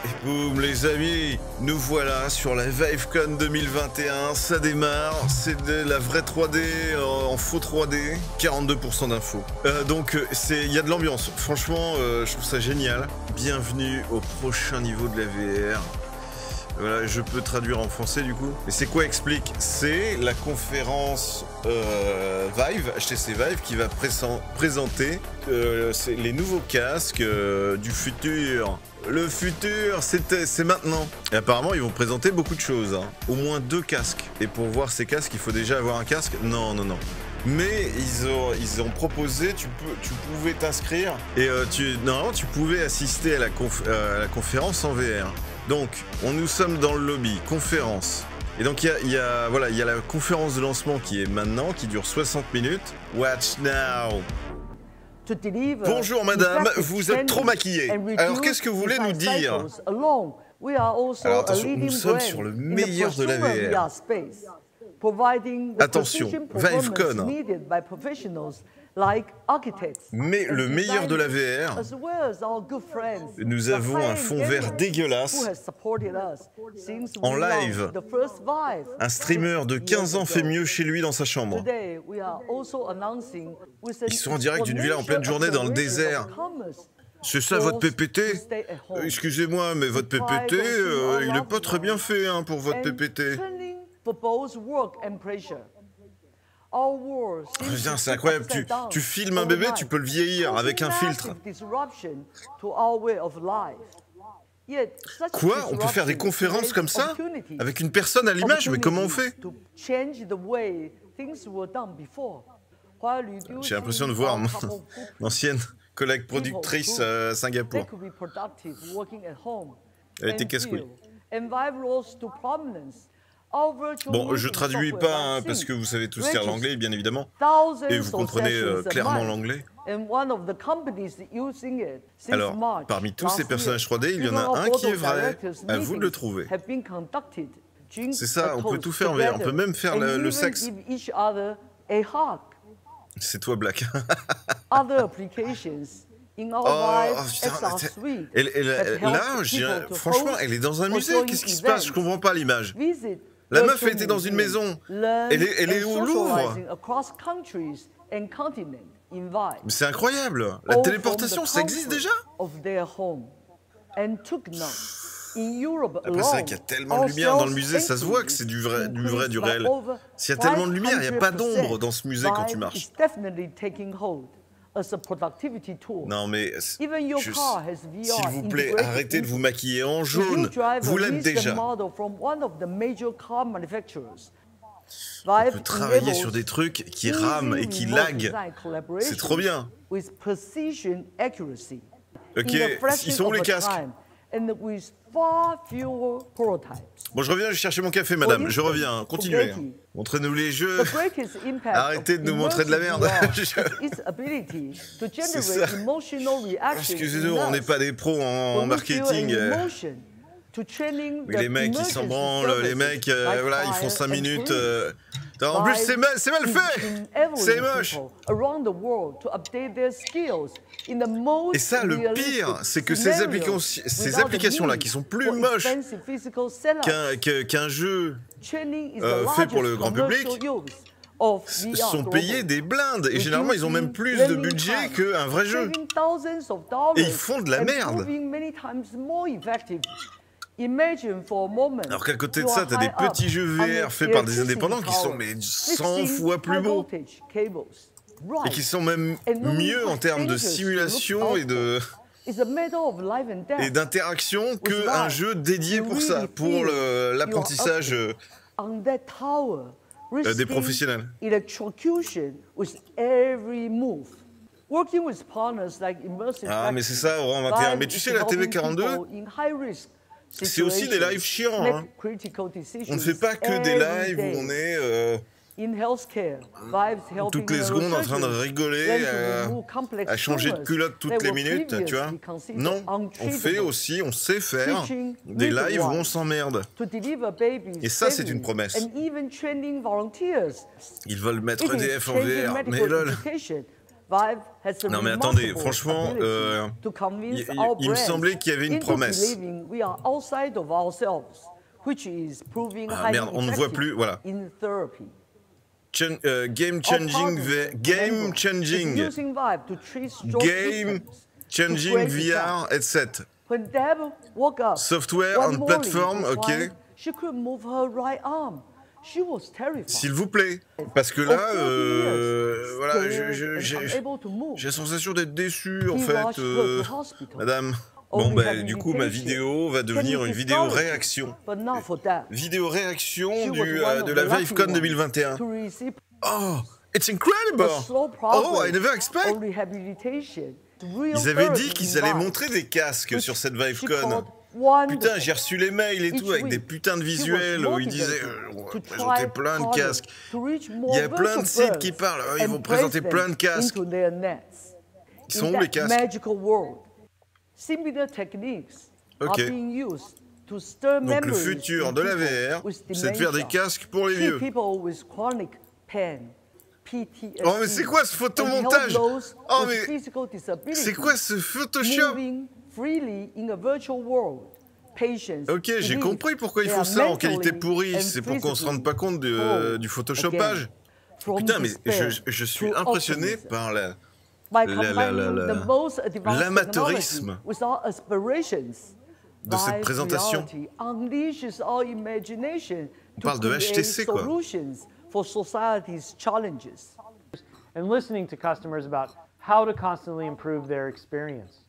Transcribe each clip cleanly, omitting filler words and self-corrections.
Et boum les amis, nous voilà sur la ViveCon 2021, ça démarre, c'est de la vraie 3D en faux 3D, 42% d'infos. Donc il y a de l'ambiance, franchement je trouve ça génial. Bienvenue au prochain niveau de la VR. Voilà, je peux traduire en français du coup. Et c'est quoi Explique? C'est la conférence Vive, HTC Vive, qui va présenter les nouveaux casques du futur. Le futur, c'est maintenant. Et apparemment, ils vont présenter beaucoup de choses. Hein. Au moins 2 casques. Et pour voir ces casques, il faut déjà avoir un casque? Non, non, non. Mais ils ont proposé, tu pouvais t'inscrire et normalement tu pouvais assister à la conférence en VR. Donc, nous sommes dans le lobby, conférence. Et donc, il y a la conférence de lancement qui est maintenant, qui dure 60 minutes. Watch now. Bonjour madame, vous êtes trop maquillée. Alors, qu'est-ce que vous voulez nous dire? Alors, attention, nous sommes sur le meilleur de la VR. Attention, ViveCon. Mais le meilleur de la VR, nous avons un fond vert dégueulasse en live. Un streamer de 15 ans fait mieux chez lui dans sa chambre. Ils sont en direct d'une villa en pleine journée dans le désert. C'est ça votre PPT? Excusez-moi, mais votre PPT, il n'est pas très bien fait hein, pour votre PPT. C'est incroyable, tu filmes un bébé, tu peux le vieillir avec un filtre. Quoi? On peut faire des conférences comme ça? Avec une personne à l'image? Mais comment on fait? J'ai l'impression de voir mon ancienne collègue productrice à Singapour. Elle était casse-couille. Bon, je traduis pas hein, parce que vous savez tous lire l'anglais, bien évidemment, et vous comprenez clairement l'anglais. Alors, parmi tous ces personnages 3D, il y en a un qui est vrai. À vous de le trouver. C'est ça, on peut tout faire en VR, on peut même faire le sexe. C'est toi, Black. Oh, là, franchement, elle est dans un musée. Qu'est-ce qui se passe? Je comprends pas l'image. La meuf était dans une maison. Elle est au Louvre. Mais c'est incroyable. La téléportation, ça existe déjà? Après, c'est vrai qu'il y a tellement de lumière dans le musée, ça se voit que c'est du vrai, du réel. S'il y a tellement de lumière, il n'y a pas d'ombre dans ce musée quand tu marches. Non mais, s'il vous plaît, arrêtez de vous maquiller en jaune. Vous l'êtes déjà. On peut travailler sur des trucs qui rament et qui laguent. C'est trop bien. Ok, ils sont où les casques? Bon, je reviens chercher mon café, madame. Je reviens. Continuez. Montrez-nous les jeux. Arrêtez de nous montrer de la merde. C'est ça. Excusez-nous, on n'est pas des pros en marketing. Mais les mecs, ils s'en branlent. Les mecs, voilà, ils font 5 minutes. En plus, c'est mal fait. C'est moche. Et ça, le pire, c'est que ces applications-là, qui sont plus moches qu'un jeu fait pour le grand public, sont payés des blindes. Et généralement, ils ont même plus de budget qu'un vrai jeu. Et ils font de la merde. Alors qu'à côté de ça, t'as des petits jeux VR faits par des indépendants qui sont mais 100 fois plus beaux. Et qui sont même mieux en termes de simulation et d'interaction qu'un jeu dédié pour ça, pour l'apprentissage des professionnels. Ah mais c'est ça, Oran 21. Mais tu sais, la TV 42, c'est aussi des lives chiants. Hein. On ne fait pas que des lives où on est toutes les secondes en train de rigoler, à changer de culotte toutes les minutes, tu vois. Non, on fait aussi, on sait faire des lives où on s'emmerde. Et ça, c'est une promesse. Ils veulent mettre EDF en VR, mais lol. Non mais attendez, franchement, il me semblait qu'il y avait une promesse. Ah merde, on ne voit plus, voilà. Game changing VR headset. Software and platform, ok. S'il vous plaît, parce que là, voilà, j'ai la sensation d'être déçu, en fait, madame. Bon, ben, du coup, ma vidéo va devenir une vidéo réaction. Vidéo réaction de la ViveCon 2021. Oh, it's incredible! Oh, I never expect! Ils avaient dit qu'ils allaient montrer des casques sur cette ViveCon. Putain, j'ai reçu les mails et tout avec des putains de visuels où ils disaient on va présenter plein de casques. Il y a plein de sites qui parlent, ils vont présenter plein de casques. Ils sont où les casques? Ok. Donc le futur de la VR, c'est de faire des casques pour les vieux. Oh mais c'est quoi ce photomontage? Oh mais c'est quoi ce Photoshop? Ok, j'ai compris pourquoi ils font ça en qualité pourrie, c'est pour qu'on se rende pas compte du photoshopage. Putain, mais je suis impressionné par l'amateurisme de cette présentation. On parle de HTC, quoi. And listening to customers about how to constantly improve their experience.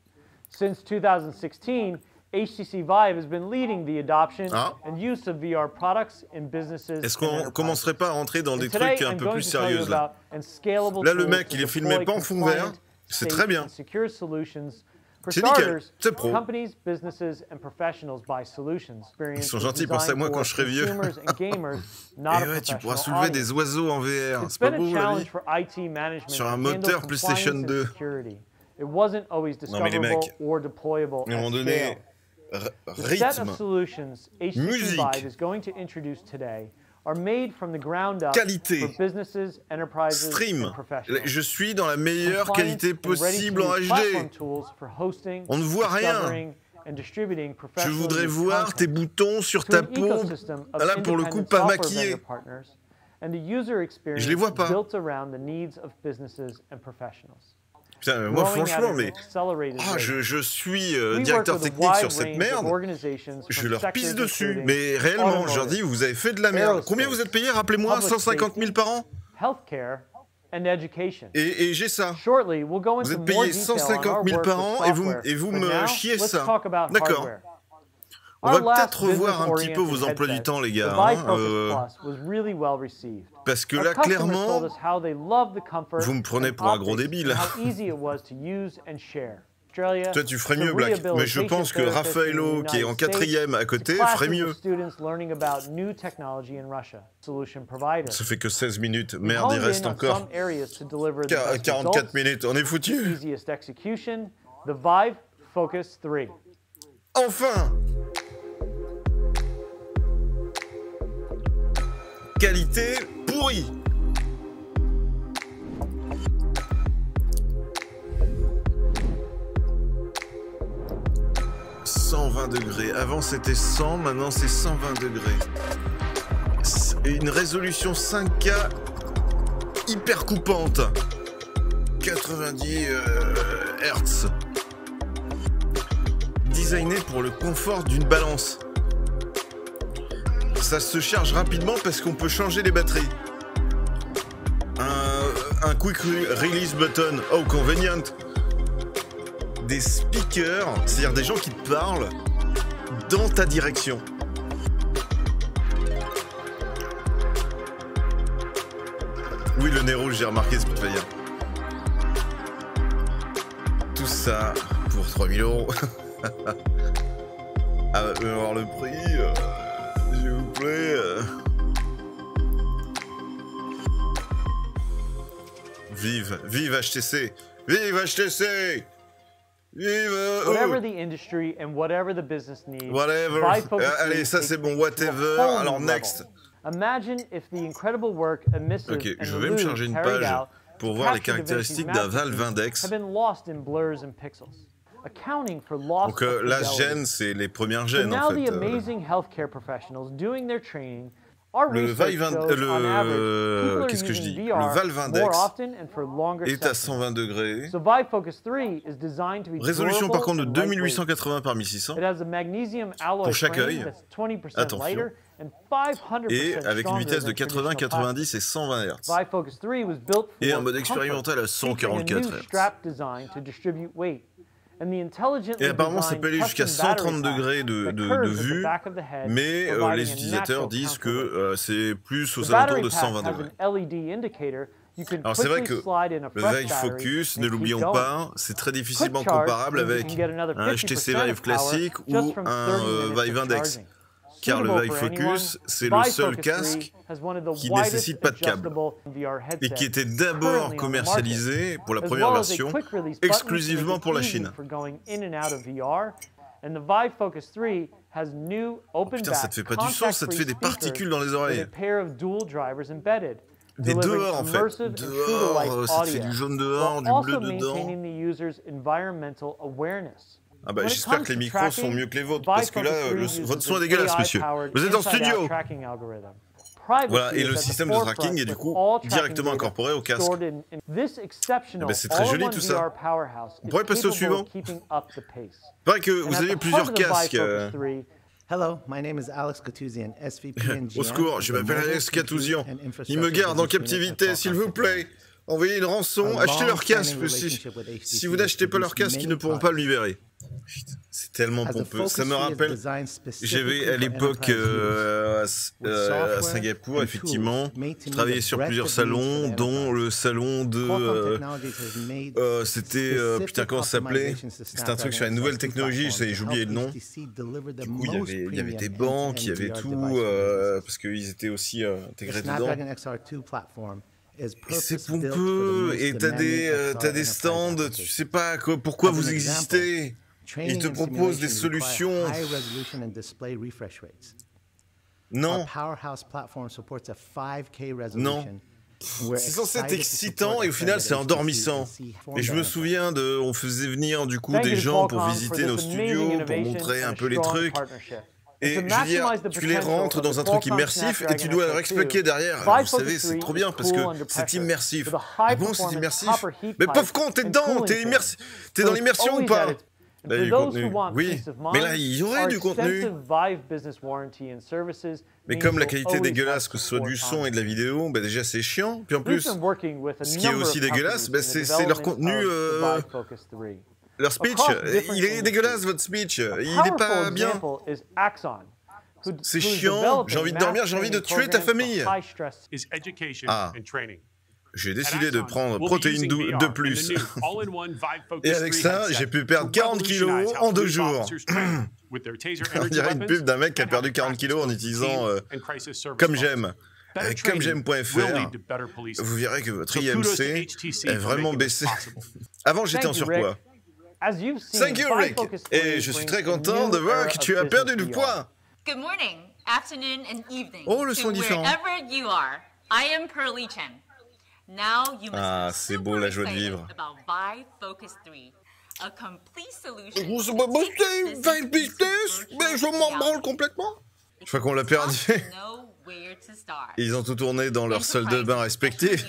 Since 2016, HTC Vive has been leading the adoption and use of VR products in businesses. Est-ce qu'on commencerait pas à rentrer dans des trucs un peu plus sérieux là? Là, le mec, il est filmé pas en fond vert, c'est très bien. C'est nickel, c'est pro. Ils sont gentils, pensez à moi quand je serai vieux. Et ouais, tu pourras soulever des oiseaux en VR, c'est pas beau la vie? Sur un moteur PlayStation 2. Non mais les mecs, à un moment donné, rythme, musique, qualité, stream. Je suis dans la meilleure qualité possible en HD. On ne voit rien. Je voudrais voir tes boutons sur ta peau, là pour le coup pas maquillés. Je les vois pas. Putain, moi franchement, mais je suis directeur technique sur cette merde, je leur pisse dessus, mais réellement, je leur dis, vous avez fait de la merde. Combien vous êtes payé, rappelez-moi, 150 000 par an? Et j'ai ça. Vous êtes payé 150 000 par an et vous me chiez ça. D'accord. On va peut-être revoir un petit peu vos emplois du temps, les gars. Parce que là, clairement, vous me prenez pour un gros débile. Toi, tu ferais mieux, Black. Mais je pense que Raffaello, qui est en 4e à côté, ferait mieux. Ça fait que 16 minutes. Merde, il reste encore 44 minutes. On est foutus. Enfin! Qualité pourrie. « 120 degrés. Avant c'était 100, maintenant c'est 120 degrés. Une résolution 5K hyper coupante. 90 Hz. Designé pour le confort d'une balance. Ça se charge rapidement parce qu'on peut changer les batteries. Un quick release button, oh convenient. Des speakers, c'est-à-dire des gens qui te parlent dans ta direction. Oui, le nez rouge, j'ai remarqué ce que tu vas dire. Tout ça pour 3 000 €. Ah, voir le prix. S'il vous plaît. Vive HTC. Vive HTC. Vive. Whatever the industry and whatever the business needs. Whatever. Allez, ça c'est bon. Whatever. Alors next. Imagine if the incredible work Amissive Ok, je vais me charger une page. pour voir les caractéristiques d'un Valve Index. Donc la gêne, c'est les premières gènes en fait. Le qu'est-ce que je dis? Le Valve Index est à 120 degrés. Résolution par contre de 2880 par 1600 pour chaque œil. Attention. Et avec une vitesse de 80, 90 et 120 Hz. Et un mode expérimental à 144 Hz. Et apparemment, ça peut aller jusqu'à 130 degrés de vue, mais les utilisateurs disent que c'est plus aux alentours de 120 degrés. Alors c'est vrai que le Vive Focus, ne l'oublions pas, c'est très difficilement comparable avec un HTC Vive classique ou un Vive Index. Car le Vive Focus, c'est le seul casque qui ne nécessite pas de câble et qui était d'abord commercialisé pour la première version exclusivement pour la Chine. Oh putain, ça te fait pas du son, ça te fait des particules dans les oreilles. Des dehors en fait. Dehors, ça te fait du jaune dehors, du bleu dedans. Ah bah j'espère que les micros sont mieux que les vôtres, parce que là, votre son est dégueulasse, monsieur. Vous êtes en studio. Voilà, et le système de tracking est du coup directement incorporé au casque. Bah c'est très joli tout ça. On pourrait passer au suivant. Il paraît que vous avez plusieurs casques. Hello, my name is Alex Gattusian, SVP and GM. Au secours, je m'appelle Alex Gattusian. Il me garde en captivité, s'il vous plaît. Envoyez une rançon, achetez leur casque. Si vous n'achetez pas leur casque, ils ne pourront pas le libérer. C'est tellement pompeux. Ça me rappelle, j'avais à l'époque à Singapour, effectivement, travaillé sur plusieurs salons, dont le salon de... c'était... putain, comment ça s'appelait? C'était un truc sur une nouvelle technologie, j'ai oublié le nom. Du coup, il y avait des banques, il y avait tout, parce qu'ils étaient aussi intégrés dedans. Et c'est pompeux, et t'as des stands, tu sais pas pourquoi vous existez. Ils te proposent des solutions. Non. Non. C'est censé être excitant et au final c'est endormissant. Et je me souviens on faisait venir du coup des gens pour visiter nos studios, pour montrer un peu les trucs. Et je veux dire, tu les rentres dans un truc immersif et tu dois leur expliquer derrière. Alors, vous savez, c'est trop bien parce que c'est immersif. Ah bon, c'est immersif? Mais pauvre con, t'es dedans, t'es dans l'immersion ou pas? Là, il y a du contenu. Oui, mais là, il y aurait du contenu. Mais comme la qualité est dégueulasse, que ce soit du son et de la vidéo, bah déjà c'est chiant. Puis en plus, ce qui est aussi dégueulasse, bah, c'est leur contenu, leur speech. Il est dégueulasse, votre speech. Il n'est pas bien. C'est chiant, j'ai envie de dormir, j'ai envie de tuer ta famille. Ah. J'ai décidé de prendre protéines de plus. Et avec ça, j'ai pu perdre 40 kilos en 2 jours. On dirait une pub d'un mec qui a perdu 40 kilos en utilisant Comme J'aime. Avec comej'aime.fr, vous verrez que votre IMC est vraiment baissé. Avant, j'étais en surpoids. Thank you, Rick. Et je suis très content de voir que tu as perdu du poids. Good morning, afternoon and evening. Oh, le son est différent. Wherever you are, I am Pearly Chen. Now you must c'est beau la joie de vivre. About Vive Focus 3, a complete solution. Vive Business, mais je m'en branle complètement. Je crois qu'on l'a perdu. Ils ont tout tourné dans leur salle de bain respective.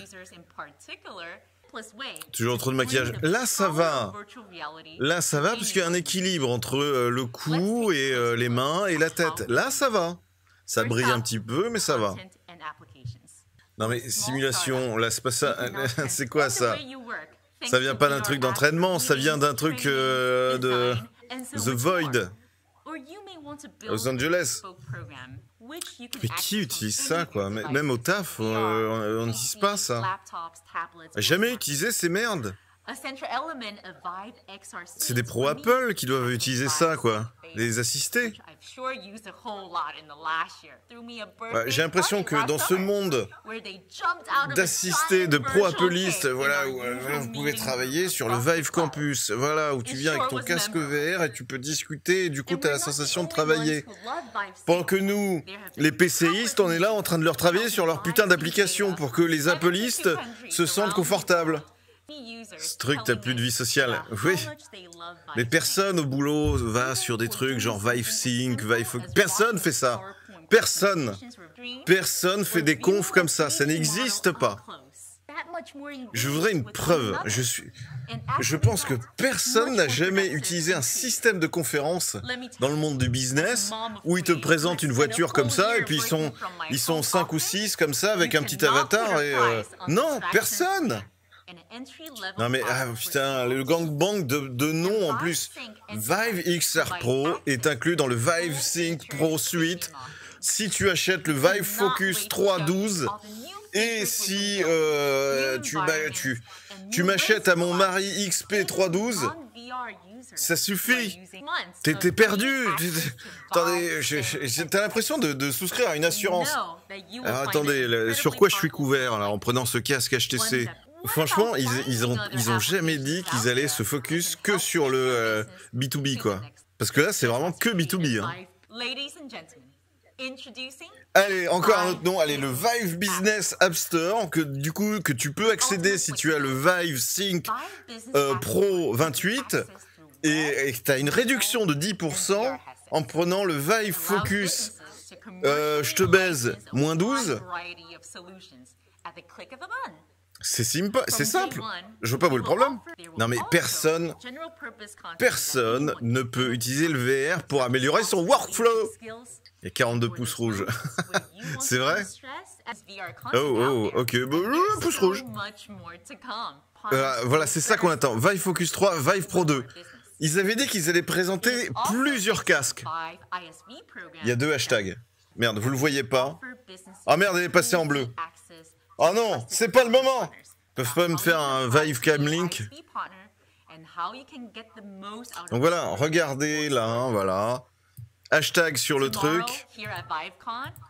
Toujours trop de maquillage. Là, ça va. Là, ça va parce qu'il y a un équilibre entre le cou et les mains et la tête. Là, ça va. Ça brille un petit peu, mais ça va. Non mais simulation, là c'est pas ça, c'est quoi ça? Ça vient pas d'un truc d'entraînement, ça vient d'un truc de The Void, Los Angeles. Mais qui utilise ça quoi? Même au taf, on n'utilise pas ça. Jamais utilisé ces merdes. C'est des pros Apple qui doivent utiliser ça, quoi. Les assistés. J'ai l'impression que dans ce monde d'assistés, de pros Appleistes, voilà, où vous pouvez travailler sur le Vive Campus, voilà, où tu viens avec ton casque VR et tu peux discuter et du coup tu as la sensation de travailler. Pendant que nous, les PCistes, on est là en train de leur travailler sur leur putain d'application pour que les Appleistes se sentent confortables. Ce truc, t'as plus de vie sociale. Oui. Mais personne au boulot va sur des trucs genre Vive Sync, Vive... Personne fait ça. Personne. Personne fait des confs comme ça. Ça n'existe pas. Je voudrais une preuve. Je pense que personne n'a jamais utilisé un système de conférence dans le monde du business où ils te présentent une voiture comme ça et puis ils sont 5 ou 6 comme ça avec un petit avatar et... Non, personne. Non mais, putain, le gangbang de noms en plus. Vive XR Pro est inclus dans le Vive Sync Pro Suite. Si tu achètes le Vive Focus 3.12 et si tu m'achètes à mon mari XP 3.12, ça suffit. T'es perdu. Attendez, t'as l'impression de souscrire à une assurance. Alors attendez, sur quoi je suis couvert là en prenant ce casque HTC? Franchement, ils ont jamais dit qu'ils allaient se focus que sur le B2B, quoi. Parce que là, c'est vraiment que B2B. Hein. Allez, encore un autre nom. Allez, le Vive Business App Store, que tu peux accéder si tu as le Vive Sync Pro 28. Et que tu as une réduction de 10% en prenant le Vive Focus je te baise, moins 12. C'est simple. Je vois pas où est le problème. Non mais personne ne peut utiliser le VR pour améliorer son workflow. Il y a 42 pouces rouges. C'est vrai? Oh, ok, pouce rouge. Voilà, c'est ça qu'on attend. Vive Focus 3, Vive Pro 2. Ils avaient dit qu'ils allaient présenter plusieurs casques. Il y a 2 hashtags. Merde, vous le voyez pas? Ah merde, elle est passée en bleu. Oh non, c'est pas le moment. Ils peuvent pas me faire un Vive Cam Link. Donc voilà, regardez là, voilà. Hashtag sur le truc.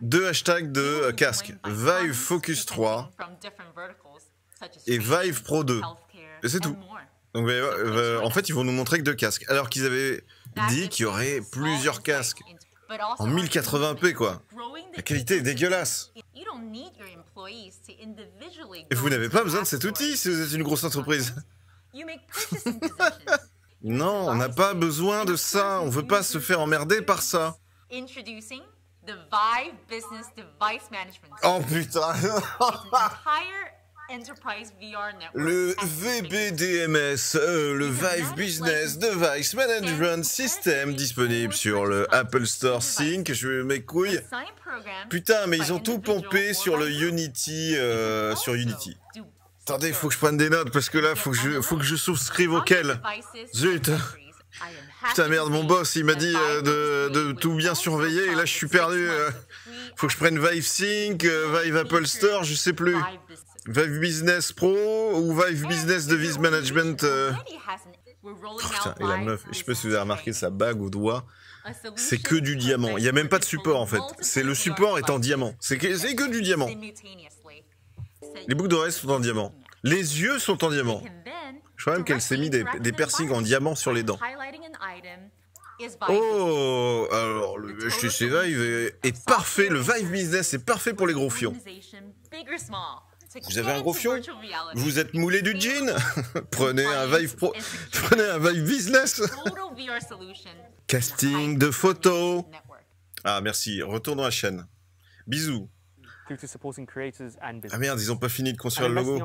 2 hashtags de casque. Vive Focus 3 et Vive Pro 2. Et c'est tout. Donc en fait, ils vont nous montrer que 2 casques. Alors qu'ils avaient dit qu'il y aurait plusieurs casques. En 1080p, quoi. La qualité est dégueulasse. Et vous n'avez pas besoin de cet outil si vous êtes une grosse entreprise. Non, on n'a pas besoin de ça. On veut pas se faire emmerder par ça. Oh putain. Le VBDMS, le Vive Business Device Management System, disponible sur le Apple Store Sync. Je mets couilles. Putain, mais ils ont tout pompé sur le Unity, sur Unity. Attendez, faut que je prenne des notes parce que là, faut que je souscrive auquel. Zut. Putain, merde, mon boss, il m'a dit de tout bien surveiller et là, je suis perdu. Faut que je prenne Vive Sync, Vive Apple Store, je sais plus. Vive Business Pro ou Vive Business Device Management Putain, et la meuf, je sais pas si vous avez remarqué sa bague au doigt, c'est que du diamant. Il n'y a même pas de support en fait. C'est le support est en diamant. C'est que du diamant. Les boucles d'oreilles sont en diamant. Les yeux sont en diamant. Je crois même qu'elle s'est mis des piercings en diamant sur les dents. Oh, alors le HTC Vive est parfait. Le Vive Business est parfait pour les gros fions. Vous avez un gros fion? Vous êtes moulé du jean? Prenez un Vive Pro, prenez un Vive Business. Casting de photos. Ah merci, retournons à la chaîne. Bisous. Ah merde, ils ont pas fini de construire le logo.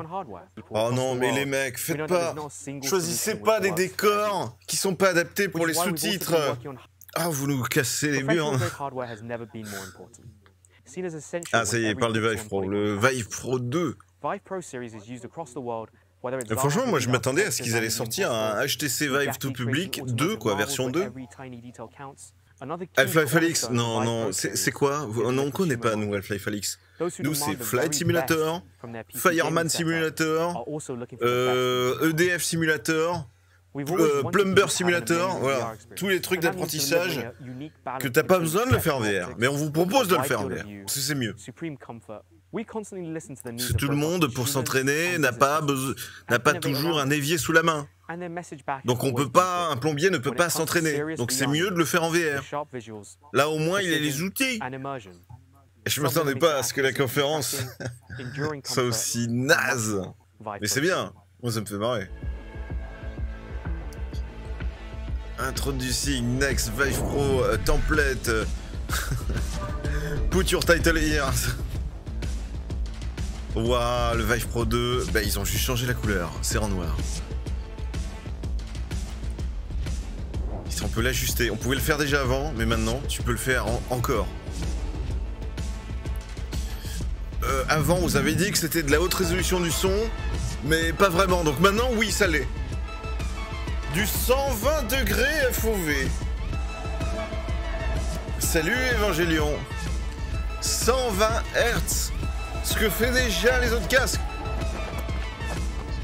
Oh non, mais les mecs, faites pas. Choisissez pas des décors qui sont pas adaptés pour les sous-titres. Ah, vous nous cassez les murs. Ah, ça y est, il parle du Vive Pro. Le Vive Pro 2. Franchement, moi, je m'attendais à ce qu'ils allaient sortir un HTC Vive tout public 2, quoi, version 2. Half-Life Alyx, non, c'est quoi? Non, on connaît pas, nous, Half-Life Alyx. Nous, c'est Flight Simulator, Fireman Simulator, EDF Simulator, Plumber Simulator, voilà. Tous les trucs d'apprentissage que t'as pas besoin de le faire en VR. Mais on vous propose de le faire en VR, parce que c'est mieux. Parce que tout le monde, pour s'entraîner, n'a pas toujours un évier sous la main. Donc un plombier ne peut pas s'entraîner. Donc c'est mieux de le faire en VR. Là au moins il a les outils. Et je m'attendais pas à ce que la conférence soit aussi naze. Mais c'est bien, moi ça me fait marrer. Introducing next Vive Pro template. Put your title here. Waouh, le Vive Pro 2, bah ils ont juste changé la couleur, c'est en noir. On peut l'ajuster, on pouvait le faire déjà avant, mais maintenant tu peux le faire encore. Avant, vous avez dit que c'était de la haute résolution du son, mais pas vraiment, donc maintenant oui ça l'est. Du 120 degrés FOV. Salut Evangelion. 120 Hz, ce que fait déjà les autres casques.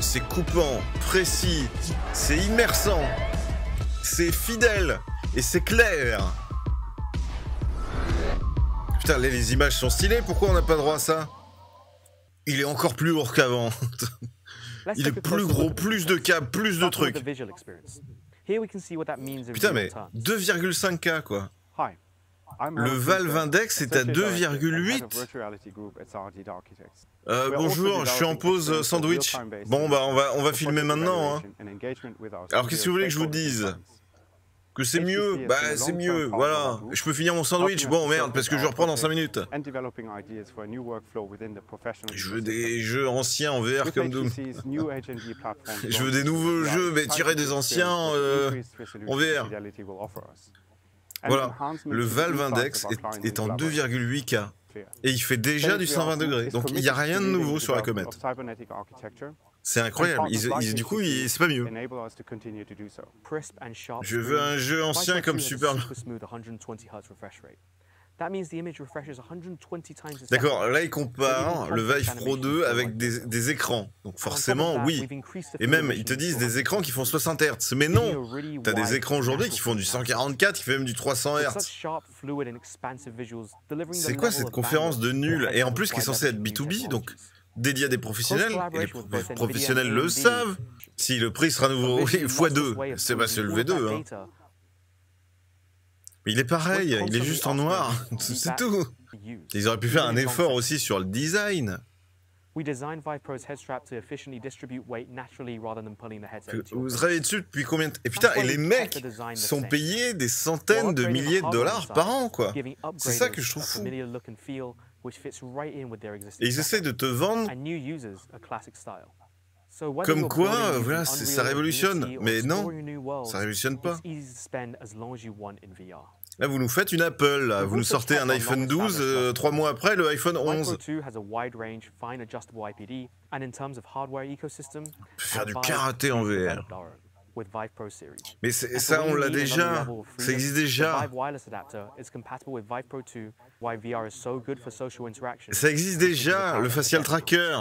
C'est coupant, précis, c'est immersant. C'est fidèle et c'est clair. Putain, les images sont stylées, pourquoi on n'a pas droit à ça? Il est encore plus lourd qu'avant. Il est plus gros, plus de câbles, plus de trucs. Putain, mais 2,5K quoi. Le Valve Index est à 2,8. Bonjour, je suis en pause sandwich. Bon bah on va filmer maintenant. Hein. Alors qu'est-ce que vous voulez que je vous dise? Que c'est mieux? Bah c'est mieux, voilà. Je peux finir mon sandwich? Bon merde, parce que je reprends dans 5 minutes. Je veux des jeux anciens en VR comme Doom. Je veux des nouveaux jeux, mais tirés des anciens en VR. Voilà, le Valve Index est en 2,8K. Et il fait déjà du 120 degrés. Donc il n'y a rien de nouveau sur la comète. C'est incroyable. Du coup, c'est pas mieux. Je veux un jeu ancien comme Super. D'accord, là il compare le Vive Pro 2 avec des écrans. Donc forcément, oui. Et même, ils te disent des écrans qui font 60 Hz. Mais non, t'as des écrans aujourd'hui qui font du 144, qui fait même du 300 Hz. C'est quoi cette conférence de nul? Et en plus, qui est censée être B2B, donc dédié à des professionnels. Et les professionnels le savent. Si le prix sera nouveau x2, c'est pas le V2. Hein. Mais il est pareil, il est juste en noir, c'est tout. Ils auraient pu faire un effort aussi sur le design. Vous travaillez dessus depuis combien de temps? Et putain, et les mecs sont payés des centaines de milliers de dollars par an, quoi. C'est ça que je trouve fou. Et ils essaient de te vendre comme quoi, voilà, ça révolutionne. Mais non, ça révolutionne pas. Là, vous nous faites une Apple, là. Vous nous sortez un iPhone 12, 3 mois après, le iPhone 11. Faire du karaté en VR. Mais ça, on l'a déjà. Ça existe déjà. Ça existe déjà, le facial tracker.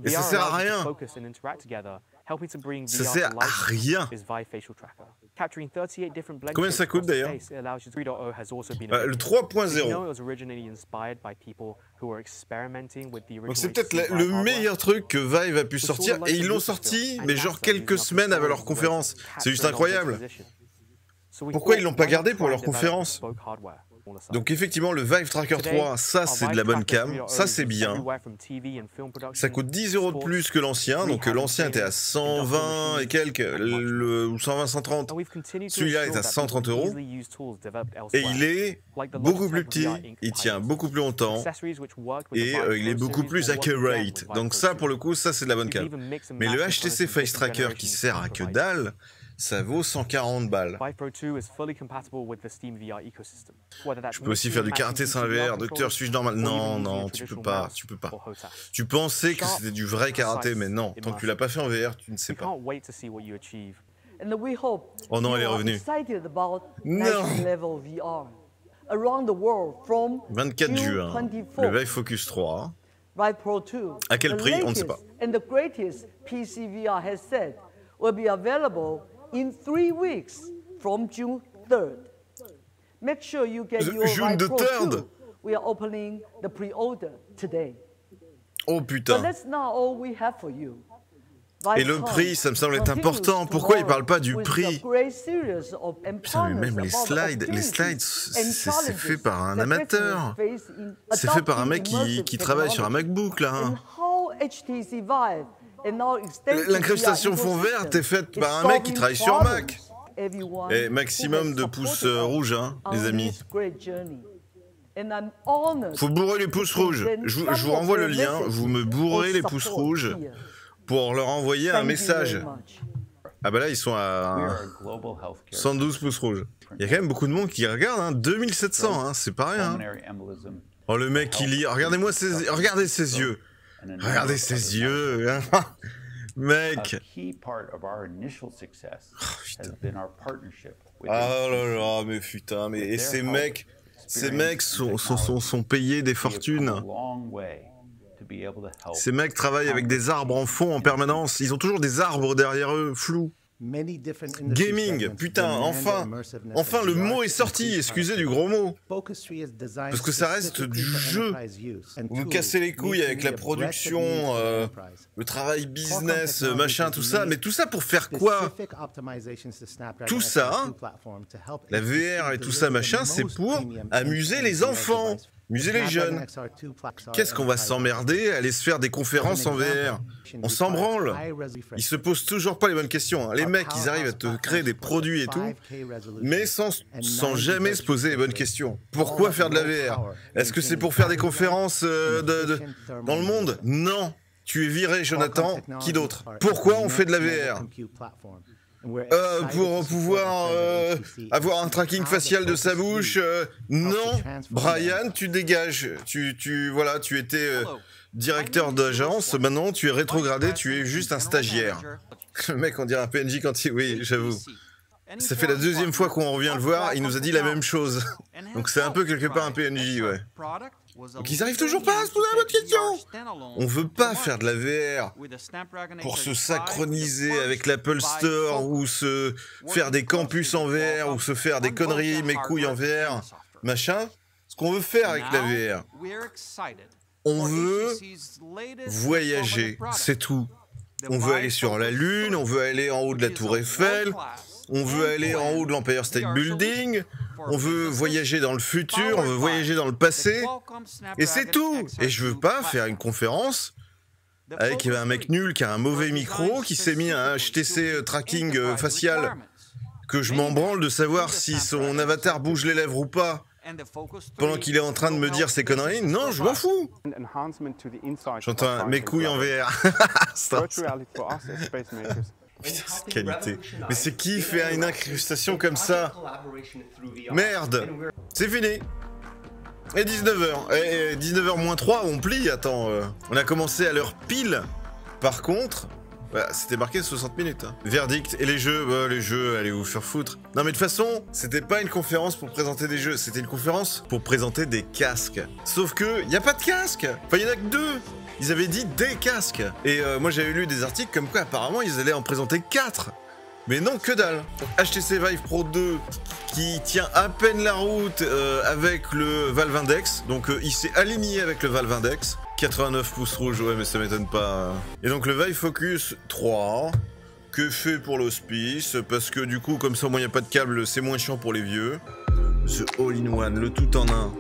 Et ça sert à rien. Ça sert à rien. Combien ça coûte d'ailleurs? Le 3.0. Donc c'est peut-être le meilleur truc que Vive a pu sortir. Et ils l'ont sorti, mais genre quelques semaines avant leur conférence. C'est juste incroyable. Pourquoi ils l'ont pas gardé pour leur conférence? Donc effectivement, le Vive Tracker 3, ça c'est de la bonne cam, ça c'est bien. Ça coûte 10 € de plus que l'ancien, donc l'ancien était à 120 et quelques, ou 120, 130. Celui-là est à 130 €. Et il est beaucoup plus petit, il tient beaucoup plus longtemps, et il est beaucoup plus accurate. Donc ça pour le coup, ça c'est de la bonne cam. Mais le HTC Face Tracker qui sert à que dalle, ça vaut 140 balles. Je peux aussi faire du karaté sans VR. Docteur, suis-je normal? Non, non, tu peux pas, tu peux pas. Tu pensais que c'était du vrai karaté, mais non. Tant que tu l'as pas fait en VR, tu ne sais pas. Oh non, elle est revenue. Non. 24 juin, le Vive Focus 3. À quel prix, on ne sait pas. And the greatest PC VR headset will be available in 3 weeks from June 3rd. Make sure you get your June Vive the Pro 3rd. 2. We are opening the pre-order today. Oh But putain. that's not all we have for you. Et le prix, ça me semble être important. Pourquoi il parle pas du prix? Putain, mais même les slides, c'est fait par un amateur. C'est fait par un mec qui travaille sur un MacBook, là. Hein. L'incrustation fond vert est faite par un mec qui travaille sur Mac. Et maximum de pouces rouges, hein, les amis. Faut bourrer les pouces rouges. Je vous renvoie le lien. Vous me bourrez les pouces rouges pour leur envoyer un message. Ah bah là, ils sont à 112 pouces rouges. Il y a quand même beaucoup de monde qui regarde, hein. 2700, hein, c'est pas rien. Hein. Oh, le mec qui lit. Regardez-moi regardez ses yeux. Regardez ses yeux. Hein. Mec. Oh, là là, mais putain, mais et ces mecs sont payés des fortunes. Ces mecs travaillent avec des arbres en fond en permanence. Ils ont toujours des arbres derrière eux, flous. Gaming, putain, enfin le mot est sorti, excusez du gros mot. Parce que ça reste du jeu. Vous cassez les couilles avec la production, le travail business, machin, tout ça. Mais tout ça pour faire quoi? Tout ça, la VR et tout ça, machin, c'est pour amuser les enfants. Amuser les jeunes. Qu'est-ce qu'on va s'emmerder à aller se faire des conférences en VR? On s'en branle. Ils se posent toujours pas les bonnes questions. Hein. Les mecs, ils arrivent à te créer des produits et tout, mais sans jamais se poser les bonnes questions. Pourquoi faire de la VR? Est-ce que c'est pour faire des conférences dans le monde? Non. Tu es viré, Jonathan. Qui d'autre? Pourquoi on fait de la VR? Pour pouvoir avoir un tracking facial de sa bouche, non, Brian, tu dégages. Voilà, tu étais directeur d'agence, maintenant tu es rétrogradé, tu es juste un stagiaire. Le mec, on dirait un PNJ quand il... Oui, j'avoue. Ça fait la deuxième fois qu'on revient le voir, il nous a dit la même chose. Donc c'est un peu quelque part un PNJ, ouais. Donc ils arrivent toujours pas à se poser la bonne question. On veut pas faire de la VR pour se synchroniser avec l'Apple Store ou se faire des campus en VR ou se faire des conneries, mes couilles en VR, machin. Ce qu'on veut faire avec la VR, on veut voyager, c'est tout. On veut aller sur la Lune, on veut aller en haut de la Tour Eiffel, on veut aller en haut de l'Empire State Building, on veut voyager dans le futur, on veut voyager dans le passé, et c'est tout. Et je veux pas faire une conférence avec un mec nul qui a un mauvais micro, qui s'est mis un HTC tracking facial, que je m'en branle de savoir si son avatar bouge les lèvres ou pas, pendant qu'il est en train de me dire ces conneries. Non, je m'en fous. J'entends mes couilles en VR. Putain, cette qualité. Mais c'est qui fait une incrustation comme ça? Merde. C'est fini. Et 19h. Et 19h moins 3, on plie. Attends, on a commencé à l'heure pile. Par contre, bah, c'était marqué 60 minutes. Hein. Verdict. Et les jeux, bah, les jeux, allez vous faire foutre. Non mais de toute façon, c'était pas une conférence pour présenter des jeux. C'était une conférence pour présenter des casques. Sauf que, y a pas de casque. Enfin, y en a que 2. Ils avaient dit des casques. Et moi j'avais lu des articles comme quoi apparemment ils allaient en présenter 4. Mais non, que dalle. HTC Vive Pro 2 qui tient à peine la route avec le Valve Index. Donc il s'est aligné avec le Valve Index. 89 pouces rouges, ouais mais ça m'étonne pas. Et donc le Vive Focus 3, que fait pour l'hospice, parce que du coup comme ça moi il n'y a pas de câble, c'est moins chiant pour les vieux. Ce all-in-one, le tout en un.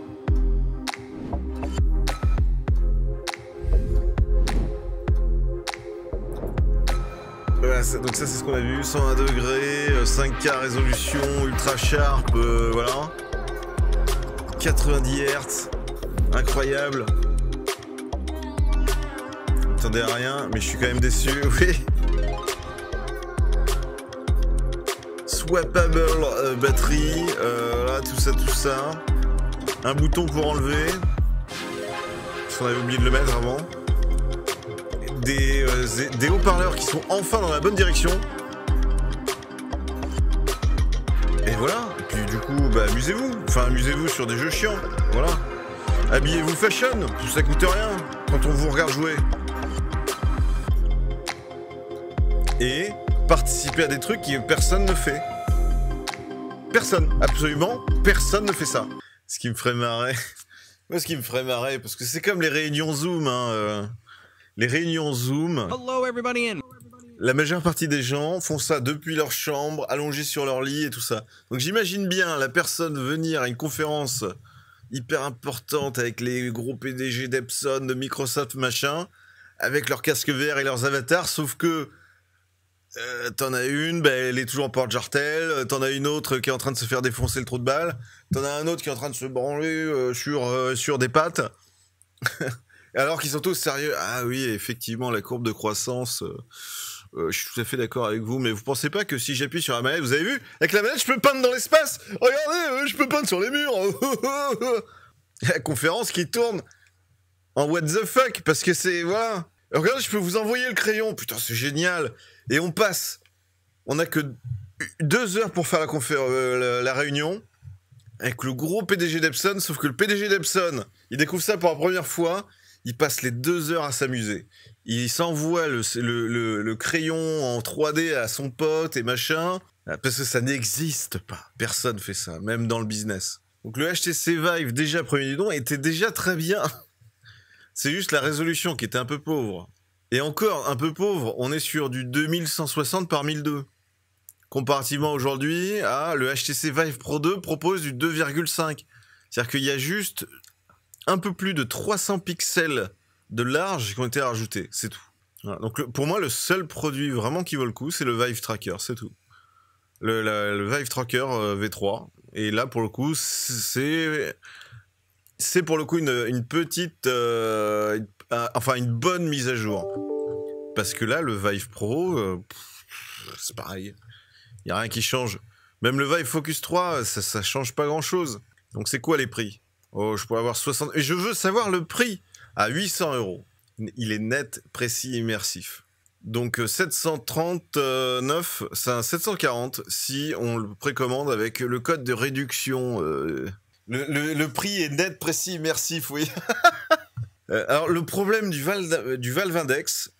Voilà, donc ça c'est ce qu'on a vu, 101 degrés, 5K résolution, ultra sharp, voilà. 90 Hz, incroyable. Attendez à rien, mais je suis quand même déçu, oui. Swappable batterie, là, tout ça. Un bouton pour enlever. Parce qu'on avait oublié de le mettre avant. Des haut-parleurs qui sont enfin dans la bonne direction. voilà. Et puis du coup, bah amusez-vous. Enfin, amusez-vous sur des jeux chiants. Voilà. Habillez-vous fashion. Ça coûte rien quand on vous regarde jouer. Et participez à des trucs que personne ne fait. Personne. Absolument personne ne fait ça. Ce qui me ferait marrer. Moi, ce qui me ferait marrer, parce que c'est comme les réunions Zoom, hein. Les réunions Zoom. Hello everybody in. La majeure partie des gens font ça depuis leur chambre, allongés sur leur lit et tout ça. Donc j'imagine bien la personne venir à une conférence hyper importante avec les gros PDG d'Epson, de Microsoft, machin, avec leurs casques verts et leurs avatars, sauf que t'en as une, elle est toujours en porte-jartel, t'en as une autre qui est en train de se faire défoncer le trou de balle, t'en as un autre qui est en train de se branler sur des pattes, alors qu'ils sont tous sérieux. Ah oui, effectivement, la courbe de croissance... je suis tout à fait d'accord avec vous, mais vous pensez pas que si j'appuie sur la manette, vous avez vu, avec la manette, je peux peindre dans l'espace. Regardez, je peux peindre sur les murs. La conférence qui tourne en what the fuck, parce que c'est... Voilà. Regardez, je peux vous envoyer le crayon. Putain, c'est génial. Et on passe. On a que 2 heures pour faire la réunion avec le gros PDG d'Epson, sauf que le PDG d'Epson, il découvre ça pour la première fois, il passe les 2 heures à s'amuser. Il s'envoie le crayon en 3D à son pote et machin, parce que ça n'existe pas. Personne fait ça, même dans le business. Donc le HTC Vive, déjà premier du nom, était déjà très bien. C'est juste la résolution qui était un peu pauvre. Et encore, un peu pauvre, on est sur du 2160 par 1002. Comparativement aujourd'hui, le HTC Vive Pro 2 propose du 2,5. C'est-à-dire qu'il y a juste un peu plus de 300 pixels de large qui ont été rajoutés, c'est tout. Voilà. Donc pour moi, le seul produit vraiment qui vaut le coup, c'est le Vive Tracker, c'est tout. Le Vive Tracker V3. Et là, pour le coup, c'est pour le coup une petite... enfin, une bonne mise à jour. Parce que là, le Vive Pro, c'est pareil. Il n'y a rien qui change. Même le Vive Focus 3, ça change pas grand-chose. Donc c'est quoi les prix? Oh, je pourrais avoir 60... Et je veux savoir le prix à 800 €. Il est net, précis, immersif. Donc 739, c'est un 740 si on le précommande avec le code de réduction. Le prix est net, précis, immersif, oui. Alors le problème du Valve Index,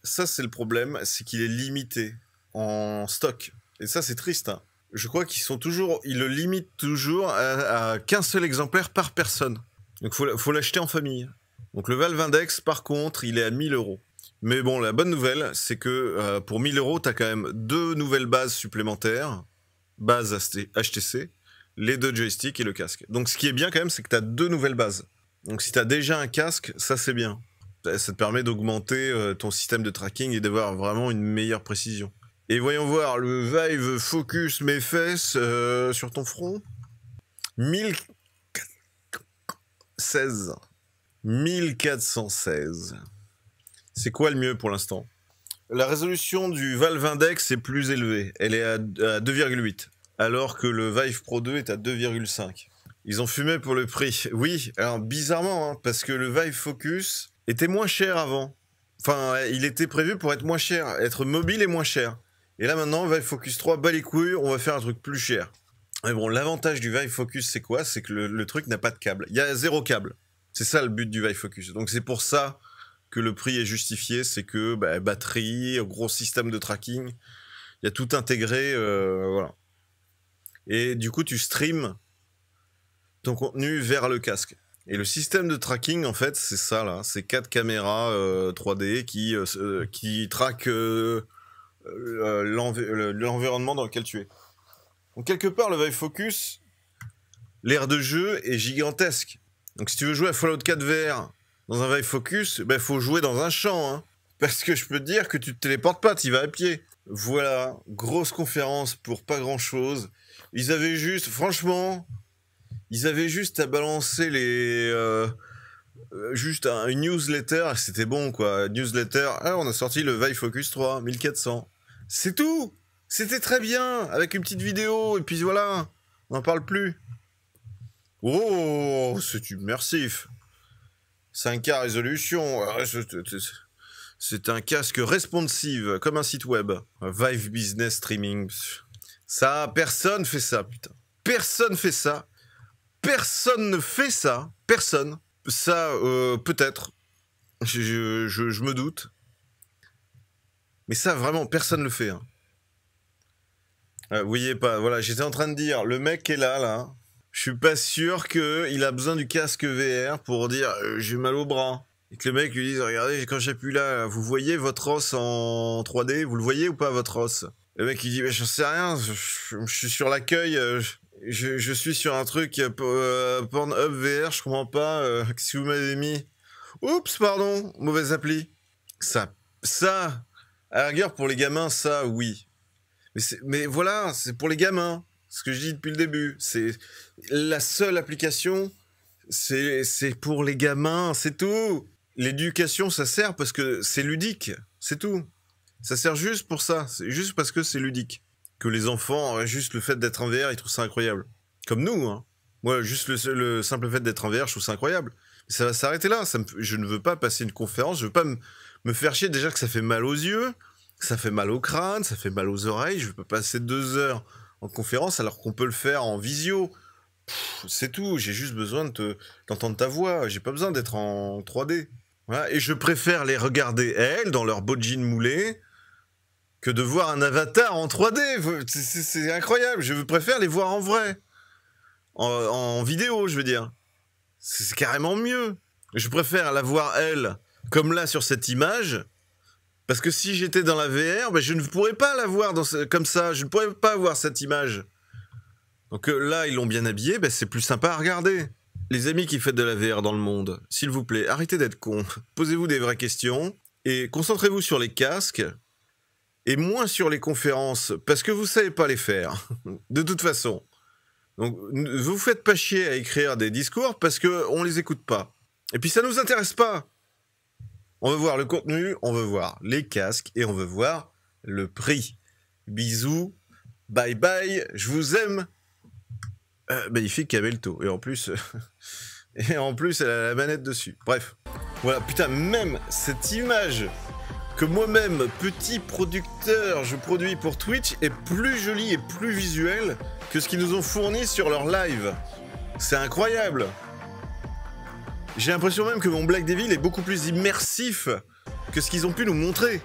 ça c'est le problème, c'est qu'il est limité en stock. Et ça c'est triste, hein. Je crois ils le limitent toujours à qu'un seul exemplaire par personne. Donc faut l'acheter en famille. Donc le Valve Index, par contre, il est à 1000 €. Mais bon, la bonne nouvelle, c'est que pour 1000 €, t'as quand même 2 nouvelles bases supplémentaires, bases HTC, les 2 joysticks et le casque. Donc ce qui est bien quand même, c'est que t'as 2 nouvelles bases. Donc si t'as déjà un casque, ça c'est bien. Ça te permet d'augmenter ton système de tracking et d'avoir vraiment une meilleure précision. Et voyons voir, le Vive Focus mes fesses sur ton front. 1416. 1416. C'est quoi le mieux pour l'instant? La résolution du Valve Index est plus élevée. Elle est à 2,8. Alors que le Vive Pro 2 est à 2,5. Ils ont fumé pour le prix. Oui, alors bizarrement, hein, parce que le Vive Focus était moins cher avant. Enfin, il était prévu pour être moins cher, être mobile et moins cher. Et là maintenant, Vive Focus 3, bat les couilles, on va faire un truc plus cher. Mais bon, l'avantage du Vive Focus, c'est quoi? C'est que le truc n'a pas de câble. Il y a 0 câble. C'est ça le but du Vive Focus. Donc c'est pour ça que le prix est justifié, c'est que batterie, gros système de tracking, il y a tout intégré, voilà. Et du coup, tu streams ton contenu vers le casque. Et le système de tracking, en fait, c'est ça là, c'est 4 caméras 3D qui traquent l'environnement dans lequel tu es. Donc quelque part, le Vive Focus, l'aire de jeu est gigantesque. Donc si tu veux jouer à Fallout 4 VR dans un Vive Focus, faut jouer dans un champ, hein. Parce que je peux te dire que tu te téléportes pas, tu y vas à pied. Voilà, grosse conférence pour pas grand chose. Ils avaient juste, franchement, à balancer une newsletter, c'était bon quoi. Newsletter, on a sorti le Vive Focus 3, 1400. C'est tout. C'était très bien, avec une petite vidéo, et puis voilà, on n'en parle plus. Oh, c'est immersif. 5K résolution. C'est un casque responsive, comme un site web. Vive Business Streaming. Ça, personne fait ça, putain. Personne fait ça. Personne ne fait ça. Personne. Ça, peut-être. Je me doute. Mais ça, vraiment, personne ne le fait. Hein. Vous voyez pas, voilà, j'étais en train de dire, le mec est là. Je suis pas sûr qu'il a besoin du casque VR pour dire j'ai mal au bras. Et que le mec lui dise regardez, quand j'appuie là, vous voyez votre os en 3D, vous le voyez ou pas votre os? Le mec il dit j'en sais rien, je suis sur l'accueil, je suis sur un truc Pornhub VR, je comprends pas, qu'est-ce que vous m'avez mis? Oups, pardon, mauvaise appli. Ça, à la rigueur pour les gamins, ça oui. Mais voilà, c'est pour les gamins. Ce que je dis depuis le début, c'est la seule application, c'est pour les gamins, c'est tout. L'éducation, ça sert parce que c'est ludique, c'est tout. Ça sert juste pour ça, c'est juste parce que c'est ludique. Que les enfants, juste le fait d'être en VR, ils trouvent ça incroyable. Comme nous, hein. Moi, juste le simple fait d'être en VR, je trouve ça incroyable. Ça va s'arrêter là, je ne veux pas passer une conférence, je veux pas me faire chier déjà que ça fait mal aux yeux, que ça fait mal au crâne, ça fait mal aux oreilles, je veux pas passer 2 heures en conférence alors qu'on peut le faire en visio. C'est tout, j'ai juste besoin d'entendre ta voix, j'ai pas besoin d'être en 3D. Voilà. Et je préfère les regarder, elles, dans leur beau jean moulé, que de voir un avatar en 3D. C'est incroyable, je préfère les voir en vrai. En vidéo, je veux dire. C'est carrément mieux. Je préfère la voir, elle, comme là, sur cette image, parce que si j'étais dans la VR, ben, je ne pourrais pas la voir comme ça, je ne pourrais pas voir cette image. Donc là, ils l'ont bien habillé, ben, c'est plus sympa à regarder. Les amis qui faites de la VR dans le monde, s'il vous plaît, arrêtez d'être cons. Posez-vous des vraies questions et concentrez-vous sur les casques et moins sur les conférences, parce que vous ne savez pas les faire, de toute façon. Donc, ne vous faites pas chier à écrire des discours parce qu'on ne les écoute pas. Et puis ça ne nous intéresse pas. On veut voir le contenu, on veut voir les casques et on veut voir le prix. Bisous, bye bye, je vous aime. Magnifique Cabelto. Et en plus, elle a la manette dessus. Bref. Voilà, putain, même cette image que moi-même, petit producteur, je produis pour Twitch, est plus jolie et plus visuelle que ce qu'ils nous ont fourni sur leur live. C'est incroyable. J'ai l'impression même que mon Black Devil est beaucoup plus immersif que ce qu'ils ont pu nous montrer.